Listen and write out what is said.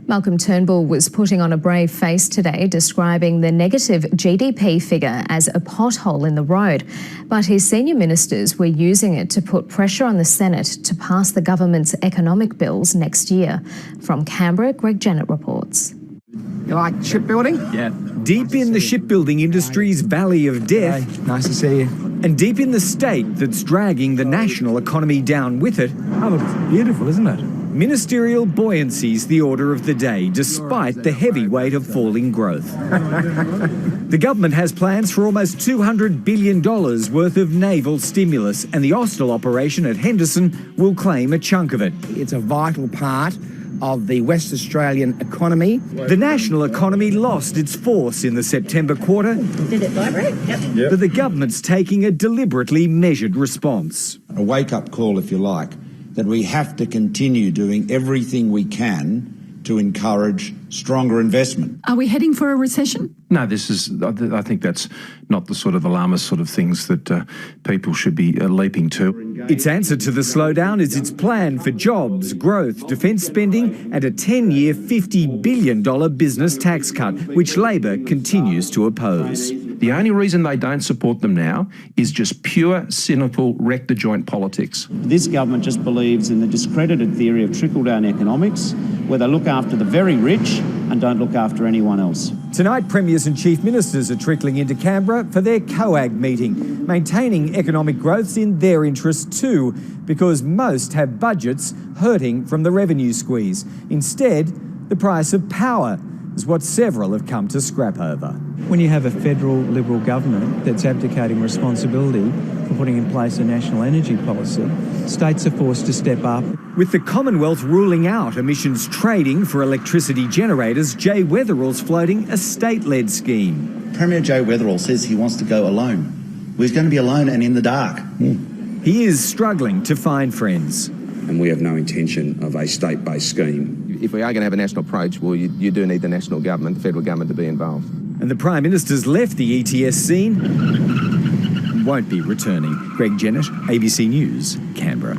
Malcolm Turnbull was putting on a brave face today, describing the negative GDP figure as a pothole in the road. But his senior ministers were using it to put pressure on the Senate to pass the government's economic bills next year. From Canberra, Greg Jennett reports. You like shipbuilding? Yeah. Deep in the shipbuilding industry's valley of death. Hey, nice to see you. And deep in the state that's dragging the national economy down with it. Oh, look, it's beautiful, isn't it? Ministerial buoyancy's the order of the day, despite the heavy weight of falling growth. The government has plans for almost $200 billion worth of naval stimulus, and the Austral operation at Henderson will claim a chunk of it. It's a vital part of the West Australian economy. The national economy lost its force in the September quarter. Did it vibrate? Yep. But the government's taking a deliberately measured response. A wake-up call, if you like, that we have to continue doing everything we can to encourage stronger investment. Are we heading for a recession? No, I think that's not the sort of alarmist sort of things that people should be leaping to. Its answer to the slowdown is its plan for jobs, growth, defence spending and a 10-year $50 billion business tax cut, which Labor continues to oppose. The only reason they don't support them now is just pure, cynical, rector-joint politics. This government just believes in the discredited theory of trickle-down economics, where they look after the very rich and don't look after anyone else. Tonight, premiers and chief ministers are trickling into Canberra for their COAG meeting, maintaining economic growth's in their interest too, because most have budgets hurting from the revenue squeeze. Instead, the price of power is what several have come to scrap over. When you have a federal Liberal government that's abdicating responsibility for putting in place a national energy policy, states are forced to step up. With the Commonwealth ruling out emissions trading for electricity generators, Jay Weatherall's floating a state-led scheme. Premier Jay Weatherall says he wants to go alone. Well, he's going to be alone and in the dark. He is struggling to find friends. And we have no intention of a state-based scheme. If we are going to have a national approach, well, you do need the national government, the federal government, to be involved. And the Prime Minister's left the ETS scene and won't be returning. Greg Jennett, ABC News, Canberra.